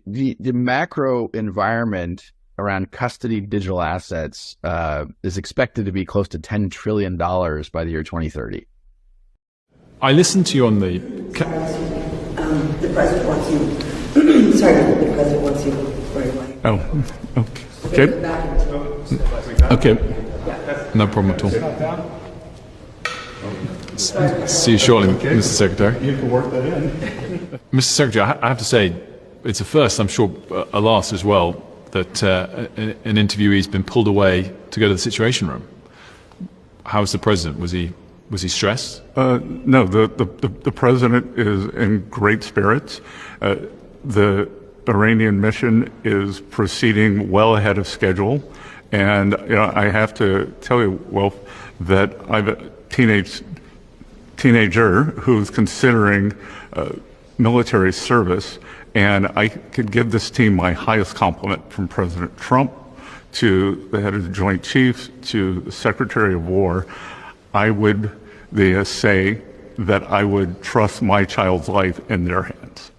the macro environment around custody digital assets is expected to be close to $10 trillion by the year 2030. I listened to you on the... The president wants you. Sorry, the president wants you right away. Oh, okay. Okay. No problem at all. See you shortly, Mr. Secretary. You can work that in. Mr. Secretary, I have to say, it's a first, I'm sure a last as well, that an interviewee's been pulled away to go to the Situation Room. How was the president? Was he stressed? No, the president is in great spirits. The Iranian mission is proceeding well ahead of schedule, and I have to tell you, Wolf, that I've a teenager who's considering military service, and I could give this team my highest compliment, from President Trump to the head of the Joint Chiefs to the Secretary of War. I would say that I would trust my child's life in their hands.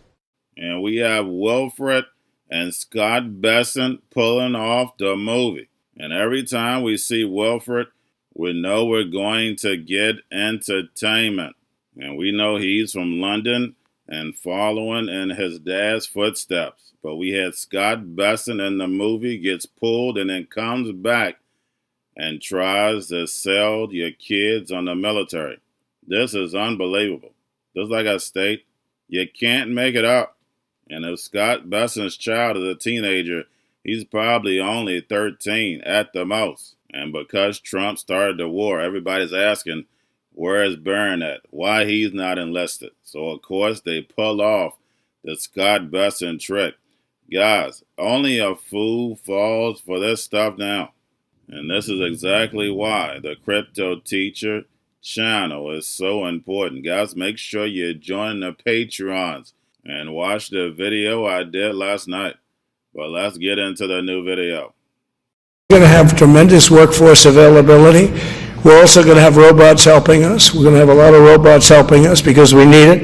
And we have Wilfred and Scott Bessent pulling off the movie. And every time we see Wilfred, we know we're going to get entertainment. And we know he's from London and following in his dad's footsteps. But we had Scott Bessent in the movie, gets pulled and then comes back and tries to sell your kids on the military. This is unbelievable. Just like I state, you can't make it up. And if Scott Bessent's child is a teenager, he's probably only 13 at the most. And because Trump started the war, everybody's asking, where is Barron at? Why he's not enlisted? So, of course, they pull off the Scott Bessent trick. Guys, only a fool falls for this stuff now. And this is exactly why the Cryptoteacher channel is so important. Guys, make sure you join the Patreons and watch the video I did last night. But let's get into the new video. We're going to have tremendous workforce availability. We're also going to have robots helping us. We're going to have a lot of robots helping us because we need it.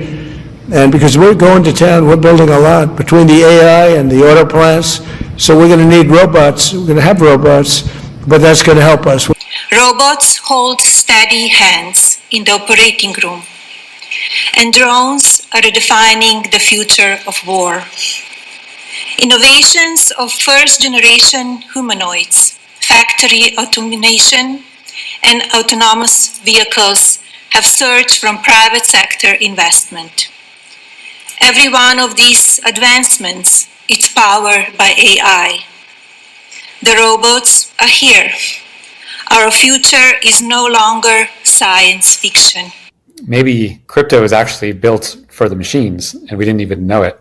And because we're going to town, we're building a lot between the AI and the auto plants. So we're going to need robots. We're going to have robots, but that's going to help us. Robots hold steady hands in the operating room, and drones are redefining the future of war. Innovations of first-generation humanoids, factory automation, and autonomous vehicles have surged from private sector investment. Every one of these advancements is powered by AI. The robots are here. Our future is no longer science fiction. Maybe crypto is actually built for the machines and we didn't even know it.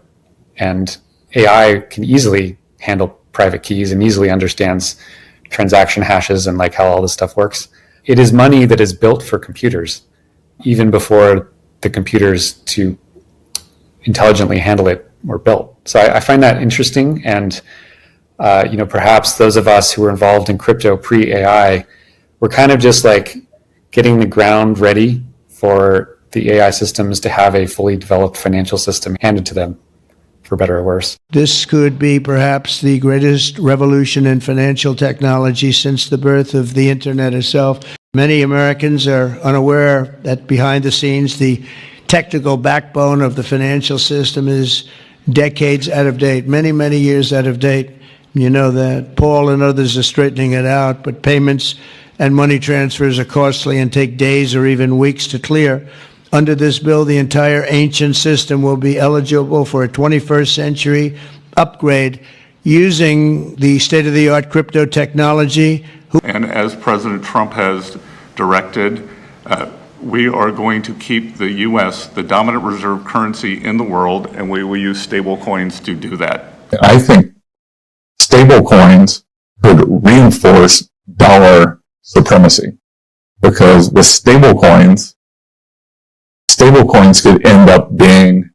And AI can easily handle private keys and easily understands transaction hashes and like how all this stuff works. It is money that is built for computers, even before the computers to intelligently handle it were built. So I find that interesting. And perhaps those of us who were involved in crypto pre-AI were kind of just like getting the ground ready for the AI systems to have a fully developed financial system handed to them, for better or worse. This could be perhaps the greatest revolution in financial technology since the birth of the internet itself. Many Americans are unaware that behind the scenes, the technical backbone of the financial system is decades out of date, many, many years out of date. You know that. Paul and others are straightening it out, but payments and money transfers are costly and take days or even weeks to clear. Under this bill, the entire ancient system will be eligible for a 21st century upgrade using the state-of-the-art crypto technology. And as President Trump has directed, we are going to keep the U.S. the dominant reserve currency in the world, and we will use stable coins to do that. I think stable coins could reinforce dollar supremacy, because with stable coins could end up being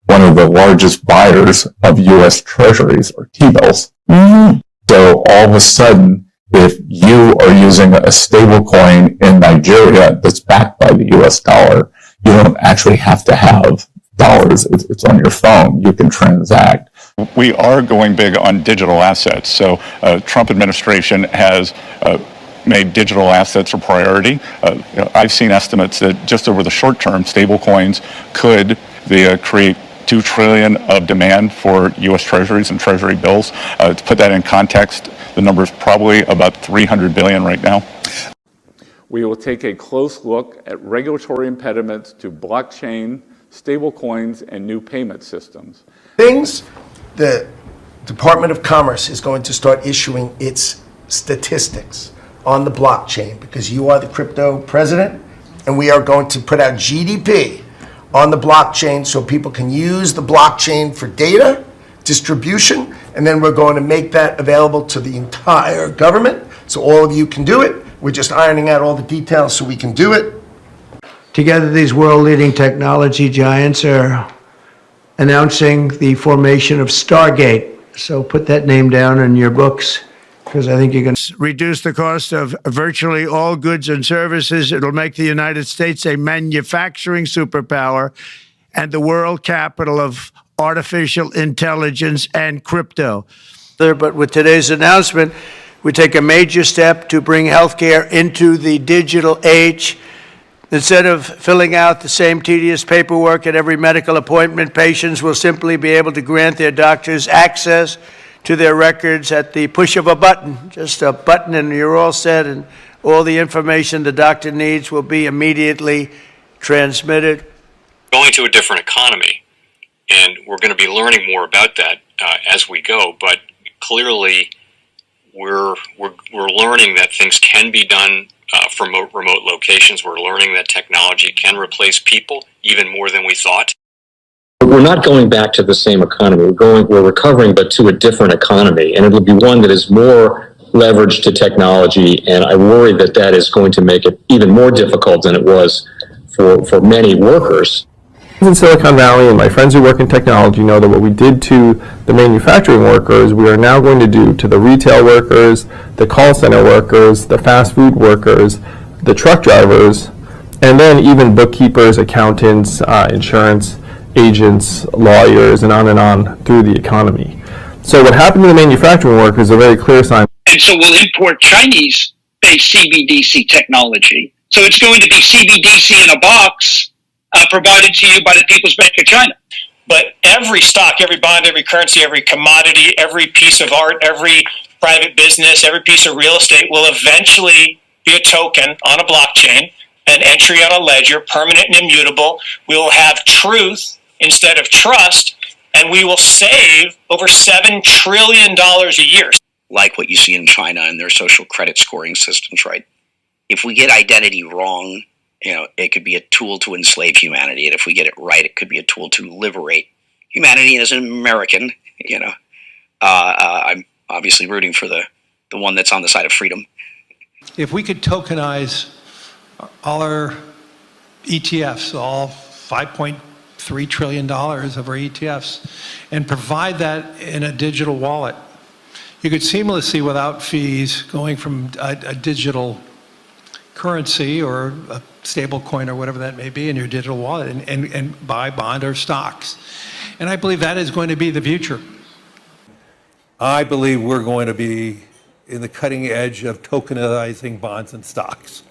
one of the largest buyers of U.S. treasuries or T-bills. Mm-hmm. So all of a sudden, if you are using a stable coin in Nigeria that's backed by the U.S. dollar, you don't actually have to have dollars. It's on your phone. You can transact. We are going big on digital assets. So Trump administration has made digital assets a priority. I've seen estimates that just over the short term, stable coins could create $2 trillion of demand for U.S. Treasuries and Treasury bills. To put that in context, the number is probably about $300 billion right now. We will take a close look at regulatory impediments to blockchain, stable coins, and new payment systems. The Department of Commerce is going to start issuing its statistics on the blockchain because you are the crypto president, and we are going to put out GDP on the blockchain so people can use the blockchain for data distribution, and then we're going to make that available to the entire government so all of you can do it. We're just ironing out all the details so we can do it. Together, these world-leading technology giants are announcing the formation of Stargate. So put that name down in your books, because I think you're going to reduce the cost of virtually all goods and services. It'll make the United States a manufacturing superpower and the world capital of artificial intelligence and crypto. But with today's announcement, we take a major step to bring healthcare into the digital age. Instead of filling out the same tedious paperwork at every medical appointment, patients will simply be able to grant their doctors access to their records at the push of a button. Just a button and you're all set, and all the information the doctor needs will be immediately transmitted. Going to a different economy, and we're going to be learning more about that as we go, but clearly we're learning that things can be done from remote locations. We're learning that technology can replace people even more than we thought. We're not going back to the same economy. We're recovering, but to a different economy, and it'll be one that is more leveraged to technology. And I worry that that is going to make it even more difficult than it was for many workers. In Silicon Valley, and my friends who work in technology know that what we did to the manufacturing workers, we are now going to do to the retail workers, the call center workers, the fast food workers, the truck drivers, and then even bookkeepers, accountants, insurance agents, lawyers, and on through the economy. So what happened to the manufacturing workers is a very clear sign. And so we'll import Chinese-based CBDC technology. So it's going to be CBDC in a box provided to you by the People's Bank of China. But every stock, every bond, every currency, every commodity, every piece of art, every private business, every piece of real estate will eventually be a token on a blockchain, an entry on a ledger, permanent and immutable. We will have truth instead of trust, and we will save over $7 trillion a year. Like what you see in China and their social credit scoring systems, right? If we get identity wrong, it could be a tool to enslave humanity, and if we get it right, it could be a tool to liberate humanity. And as an American, I'm obviously rooting for the one that's on the side of freedom. If we could tokenize all our ETFs, all $5.3 trillion of our ETFs, and provide that in a digital wallet, you could seamlessly, without fees, going from a digital currency or a stable coin or whatever that may be in your digital wallet and buy bond or stocks. And I believe that is going to be the future. I believe we're going to be in the cutting edge of tokenizing bonds and stocks.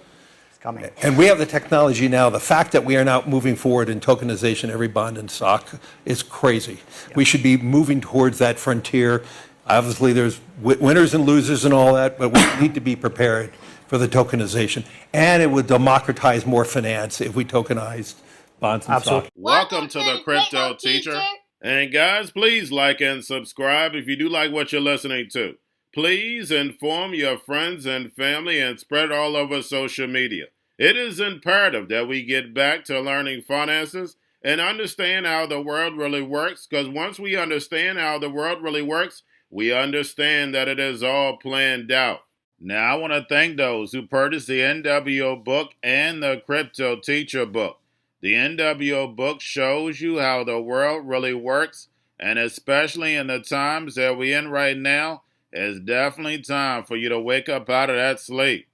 It's coming. And we have the technology now. The fact that we are now moving forward in tokenization, every bond and stock, is crazy. Yeah. We should be moving towards that frontier. Obviously, there's winners and losers and all that, but we need to be prepared for the tokenization. And it would democratize more finance if we tokenized bonds and stocks. Welcome to the Crypto Teacher. And guys, please like and subscribe if you do like what you're listening to. Please inform your friends and family and spread it all over social media. It is imperative that we get back to learning finances and understand how the world really works, because once we understand how the world really works, we understand that it is all planned out. Now, I want to thank those who purchased the NWO book and the Crypto Teacher book. The NWO book shows you how the world really works, and especially in the times that we're in right now, it's definitely time for you to wake up out of that sleep.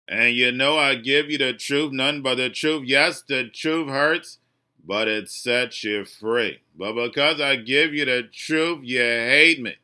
And I give you the truth, none but the truth. Yes, the truth hurts, but it sets you free. But because I give you the truth, you hate me.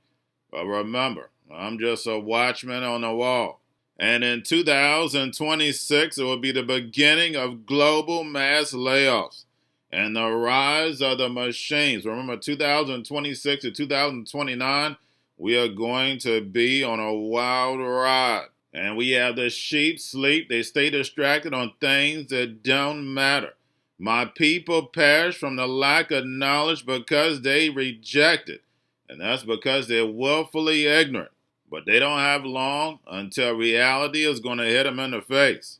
But remember, I'm just a watchman on the wall. And in 2026, it will be the beginning of global mass layoffs and the rise of the machines. Remember, 2026 to 2029, we are going to be on a wild ride. And we have the sheep sleep. They stay distracted on things that don't matter. My people perish from the lack of knowledge because they reject it. And that's because they're willfully ignorant. But they don't have long until reality is going to hit them in the face.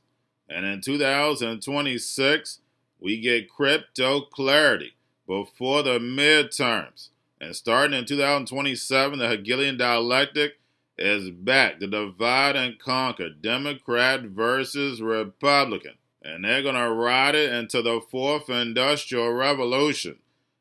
And in 2026, we get crypto clarity before the midterms. And starting in 2027, the Hegelian dialectic is back. The divide and conquer, Democrat versus Republican. And they're going to ride it into the fourth industrial revolution.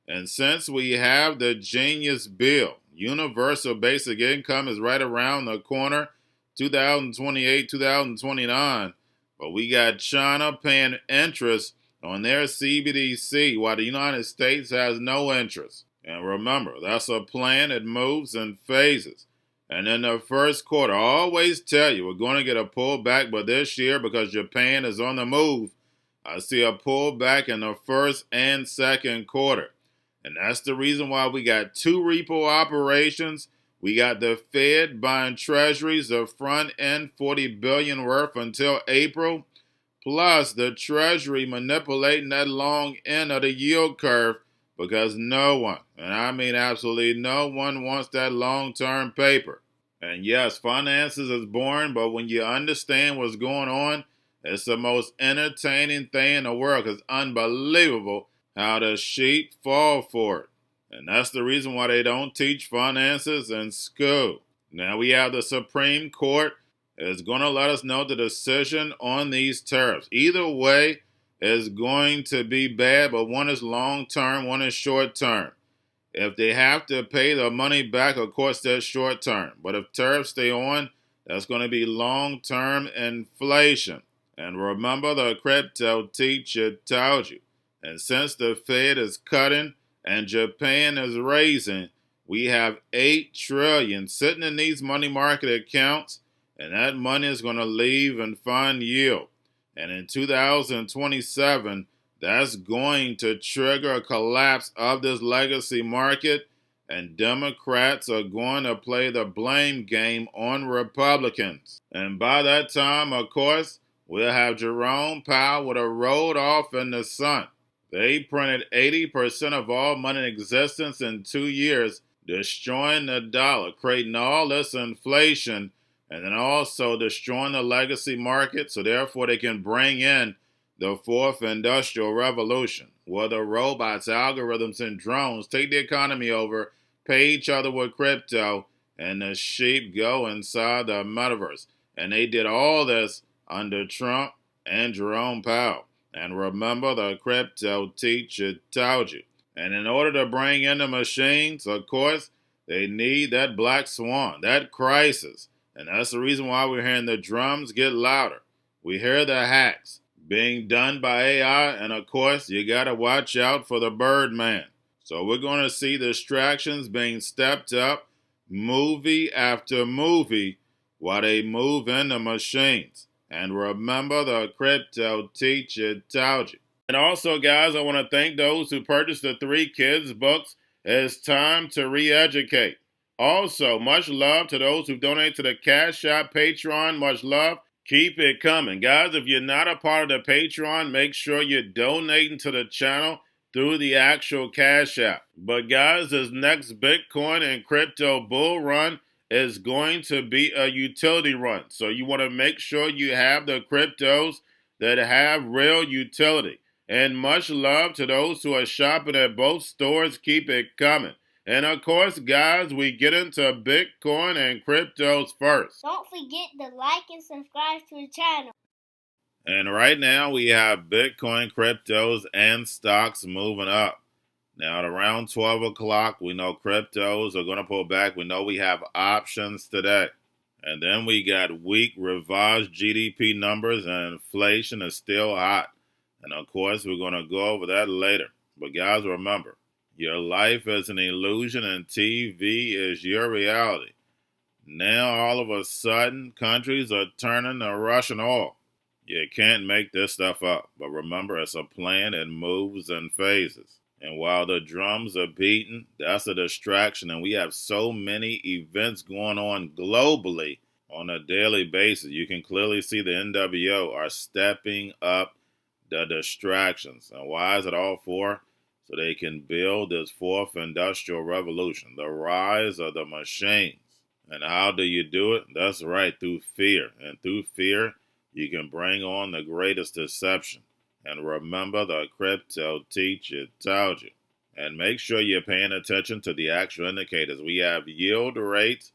And since we have the genius bill, universal basic income is right around the corner, 2028, 2029. But we got China paying interest on their CBDC while the United States has no interest. And remember, that's a plan that moves in phases. And in the first quarter, I always tell you, we're going to get a pullback, but this year, because Japan is on the move, I see a pullback in the first and second quarter. And that's the reason why we got two repo operations. We got the Fed buying treasuries of front end $40 billion worth until April, plus the Treasury manipulating that long end of the yield curve because no one, and I mean absolutely no one, wants that long-term paper. And yes, finances is boring, but when you understand what's going on, it's the most entertaining thing in the world because it's unbelievable how the sheep fall for it. And that's the reason why they don't teach finances in school. Now we have the Supreme Court is going to let us know the decision on these tariffs. Either way is going to be bad, but one is long-term, one is short-term. If they have to pay the money back, of course, that's short-term. But if tariffs stay on, that's going to be long-term inflation. And remember, the crypto teacher told you. And since the Fed is cutting and Japan is raising, we have $8 trillion sitting in these money market accounts, and that money is going to leave and find yield. And in 2027, that's going to trigger a collapse of this legacy market, and Democrats are going to play the blame game on Republicans. And by that time, of course, we'll have Jerome Powell with a rolled off in the sun. They printed 80% of all money in existence in 2 years, destroying the dollar, creating all this inflation, and then also destroying the legacy market, so therefore they can bring in the fourth industrial revolution, where the robots, algorithms, and drones take the economy over, pay each other with crypto, and the sheep go inside the metaverse. And they did all this under Trump and Jerome Powell. And remember, the crypto teacher told you. And in order to bring in the machines, of course, they need that black swan, that crisis. And that's the reason why we're hearing the drums get louder. We hear the hacks being done by AI, and of course, you got to watch out for the Birdman. So we're going to see distractions being stepped up, movie after movie, while they move in the machines. And remember, the crypto teacher told you. And also, guys, I want to thank those who purchased the 3 kids' books. It's time to re-educate. Also, much love to those who donate to the Cash App, Patreon. Much love. Keep it coming. Guys, if you're not a part of the Patreon, make sure you're donating to the channel through the actual Cash App. But guys, this next Bitcoin and crypto bull run is going to be a utility run. So you want to make sure you have the cryptos that have real utility. And much love to those who are shopping at both stores. Keep it coming. And of course, guys, we get into Bitcoin and cryptos first. Don't forget to like and subscribe to the channel. And right now we have Bitcoin, cryptos, and stocks moving up. Now at around 12 o'clock, we know cryptos are going to pull back. We know we have options today. And then we got weak revised GDP numbers, and inflation is still hot. And of course, we're going to go over that later. But guys, remember, your life is an illusion and TV is your reality. Now, all of a sudden, countries are turning to Russian oil. You can't make this stuff up. But remember, it's a plan. It moves in phases. And while the drums are beating, that's a distraction. And we have so many events going on globally on a daily basis. You can clearly see the NWO are stepping up the distractions. And why is it all for? So they can build this fourth industrial revolution, the rise of the machines. And how do you do it? That's right, through fear. And through fear, you can bring on the greatest deception. And remember, the crypto teacher told you. And make sure you're paying attention to the actual indicators. We have yield rates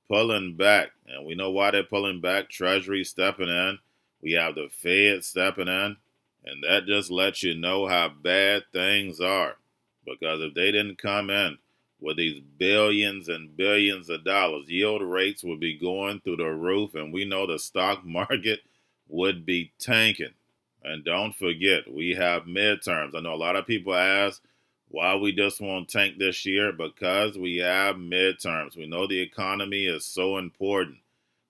pulling back. And we know why they're pulling back. Treasury stepping in. We have the Fed stepping in. And that just lets you know how bad things are. Because if they didn't come in with these billions and billions of dollars, yield rates would be going through the roof. And we know the stock market would be tanking. And don't forget, we have midterms. I know a lot of people ask why we just won't tank this year. Because we have midterms. We know the economy is so important.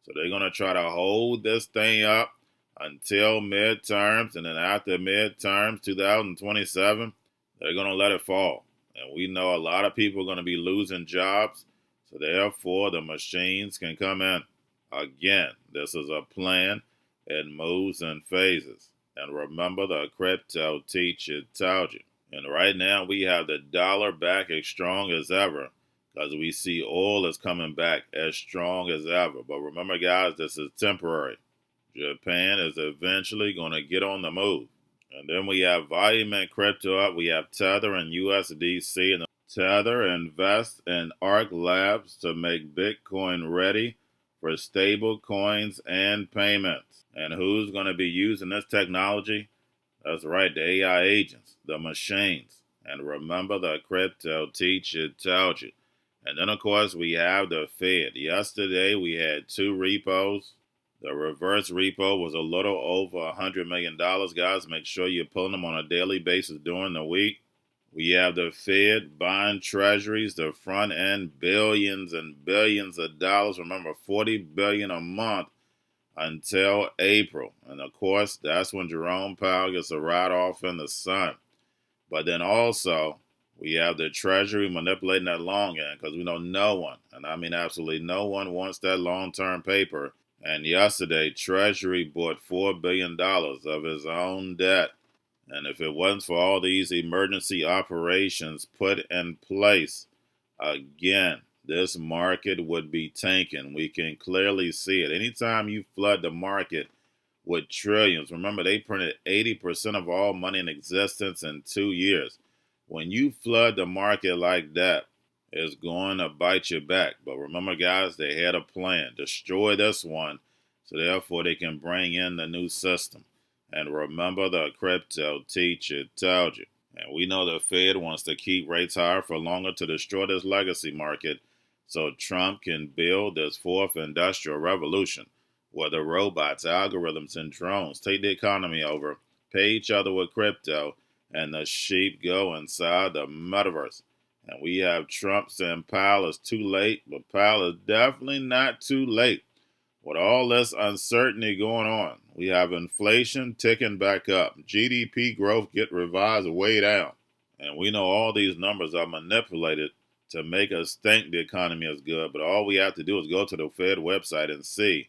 So they're going to try to hold this thing up until midterms. And then after midterms, 2027, they're going to let it fall. And we know a lot of people are going to be losing jobs. So therefore, the machines can come in. Again, this is a plan. It moves in phases. And remember, the crypto teacher told you. And right now, we have the dollar back as strong as ever. Because we see oil is coming back as strong as ever. But remember, guys, this is temporary. Japan is eventually going to get on the move. And then we have volume and crypto up. We have Tether and USDC. And Tether invests in ARC Labs to make Bitcoin ready for stable coins and payments. And who's going to be using this technology? That's right, the AI agents, the machines. And remember, the crypto teacher told you. And then, of course, we have the Fed. Yesterday, we had 2 repos. The reverse repo was a little over $100 million, guys. Make sure you're pulling them on a daily basis during the week. We have the Fed buying treasuries, the front end, billions and billions of dollars. Remember, $40 billion a month until April. And of course, that's when Jerome Powell gets a ride off in the sun. But then also, we have the Treasury manipulating that long end, because we know no one, and I mean absolutely no one, wants that long-term paper. And yesterday, Treasury bought $4 billion of its own debt. And if it wasn't for all these emergency operations put in place, again, this market would be tanking. We can clearly see it. Anytime you flood the market with trillions, remember they printed 80% of all money in existence in 2 years. When you flood the market like that, it's going to bite you back. But remember, guys, they had a plan. Destroy this one, so therefore they can bring in the new system. And remember, the crypto teacher told you. And we know the Fed wants to keep rates higher for longer to destroy this legacy market, so Trump can build this fourth industrial revolution, where the robots, algorithms, and drones take the economy over, pay each other with crypto, and the sheep go inside the metaverse. And we have Trump saying Powell is too late, but Powell is definitely not too late. With all this uncertainty going on, we have inflation ticking back up, GDP growth get revised way down. And we know all these numbers are manipulated to make us think the economy is good, but all we have to do is go to the Fed website and see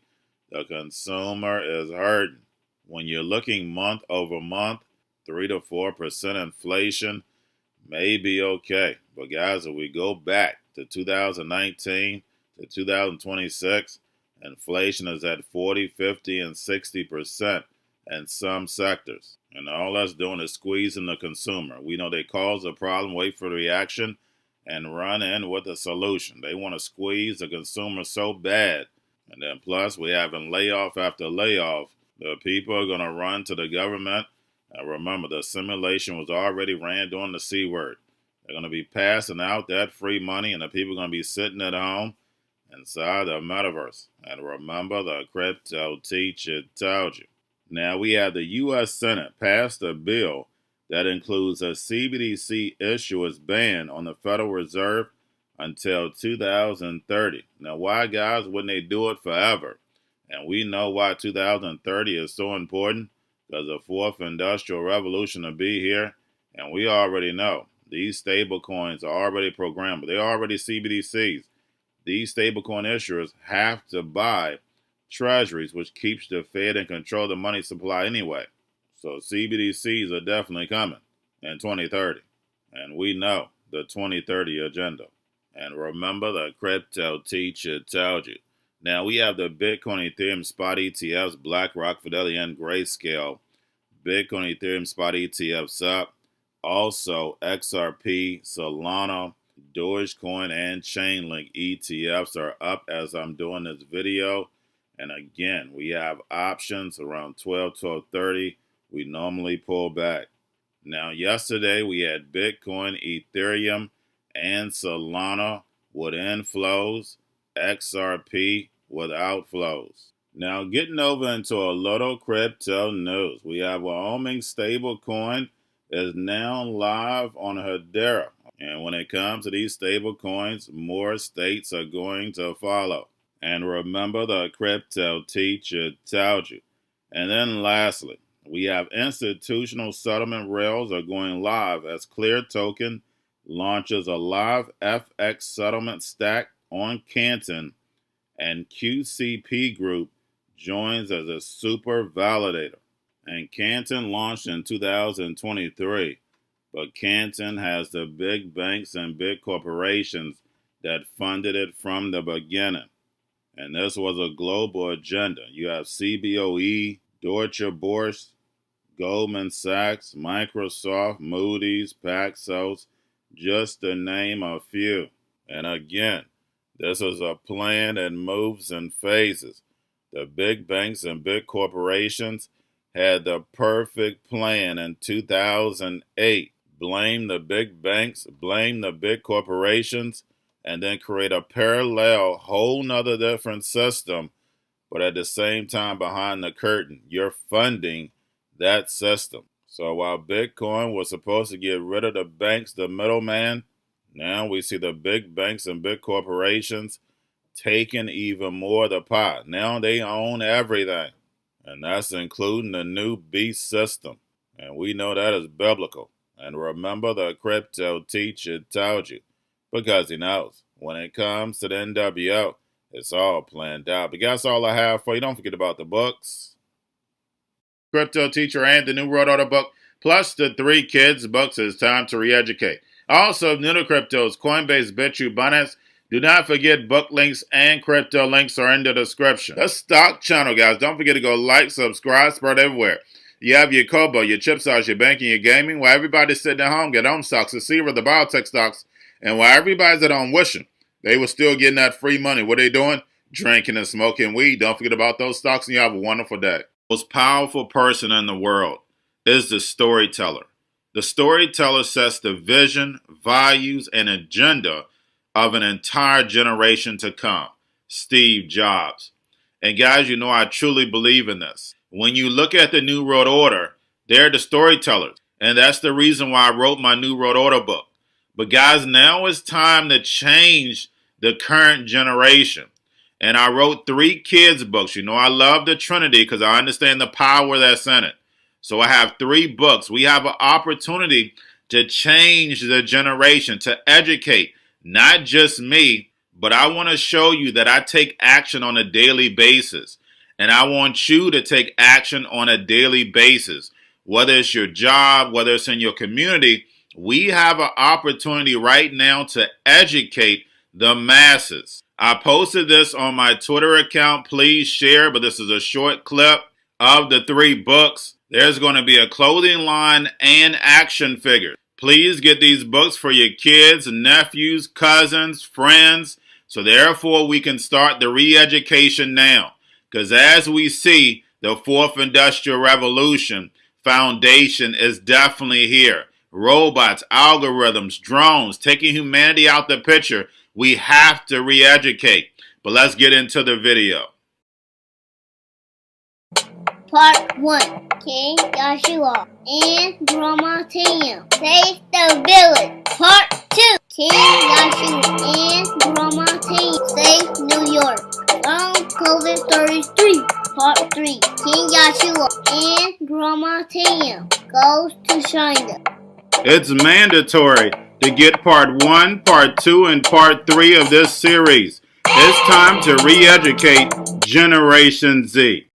the consumer is hurting. When you're looking month over month, 3 to 4% inflation may be okay. But guys, if we go back to 2019 to 2026, inflation is at 40, 50, and 60% in some sectors. And all that's doing is squeezing the consumer. We know they cause a problem, wait for the reaction, and run in with a solution. They want to squeeze the consumer so bad. And then plus, we're having layoff after layoff. The people are going to run to the government. And remember, the simulation was already ran during the C word. They're going to be passing out that free money, and the people are going to be sitting at home inside the metaverse. And remember, the crypto teacher told you. Now, we have the U.S. Senate passed a bill That includes a CBDC issuance ban on the Federal Reserve until 2030. Now, why, guys, wouldn't they do it forever? And we know why 2030 is so important, because the fourth industrial revolution will be here. And we already know these stable coins are already programmable. They're already CBDCs. These stablecoin issuers have to buy treasuries, which keeps the Fed in control of the money supply anyway. So CBDCs are definitely coming in 2030. And we know the 2030 agenda. And remember, the crypto teacher told you. Now we have the Bitcoin, Ethereum, spot ETFs, BlackRock, Fidelity, and Grayscale. Bitcoin, Ethereum, spot ETFs up. Also, XRP, Solana, Dogecoin, and Chainlink ETFs are up as I'm doing this video. And again, we have options around 12:30. We normally pull back. Now, yesterday we had Bitcoin, Ethereum, and Solana with inflows, XRP with outflows. Now, getting over into a little crypto news. We have Wyoming stablecoin is now live on Hedera. And when it comes to these stable coins, more states are going to follow. And remember, the crypto teacher told you. And then lastly, we have institutional settlement rails are going live as Clear Token launches a live FX settlement stack on Canton, and QCP Group joins as a super validator. And Canton launched in 2023, but Canton has the big banks and big corporations that funded it from the beginning. And this was a global agenda. You have CBOE, Deutsche Börse, Goldman Sachs, Microsoft, Moody's, Paxos, just to name a few. And again, this is a plan that moves in phases. The big banks and big corporations had the perfect plan in 2008. Blame the big banks, blame the big corporations, and then create a parallel, whole nother different system. But at the same time, behind the curtain, you're funding that system. So while Bitcoin was supposed to get rid of the banks, the middleman, now we see the big banks and big corporations taking even more of the pie. Now they own everything. And that's including the new beast system. And we know that is biblical. And remember, the crypto teacher told you, because he knows when it comes to the NWO, it's all planned out. But that's all I have for you. Don't forget about the books. Crypto Teacher and the new World Order book, plus the 3 kids books. It's time to re-educate. Also, new to cryptos, Coinbase, Bitrue, Binance. Do not forget book links and crypto links are in the description. The stock channel, guys. Don't forget to go like, subscribe, spread everywhere. You have your Kobo, your chip stocks, your banking, your gaming. While everybody's sitting at home, get home stocks, the Seaver, the biotech stocks. And while everybody's at home wishing they were still getting that free money, what are they doing? Drinking and smoking weed. Don't forget about those stocks, and you have a wonderful day. The most powerful person in the world is the storyteller. The storyteller sets the vision, values, and agenda of an entire generation to come. Steve Jobs. And guys, you know I truly believe in this. When you look at the New World Order, they're the storytellers. And that's the reason why I wrote my New World Order book. But guys, now it's time to change the current generation. And I wrote 3 kids books. You know, I love the Trinity because I understand the power that's in it. So I have 3 books. We have an opportunity to change the generation, to educate, not just me, but I want to show you that I take action on a daily basis. And I want you to take action on a daily basis. Whether it's your job, whether it's in your community, we have an opportunity right now to educate the masses. I posted this on my Twitter account. Please share, but this is a short clip of the 3 books. There's going to be a clothing line and action figures. Please get these books for your kids, nephews, cousins, friends, so therefore we can start the re-education now. Because as we see, the 4th Industrial Revolution foundation is definitely here. Robots, algorithms, drones, taking humanity out the picture. We have to re-educate. But let's get into the video. Part 1. King Joshua and Grandma Tam. Save the Village, Part 2. King Joshua and Grandma Tam save New York. Long COVID Stories 3, Part 3. King Joshua and Grandma Tam goes to China. It's mandatory to get Part 1, Part 2, and Part 3 of this series. It's time to re-educate Generation Z.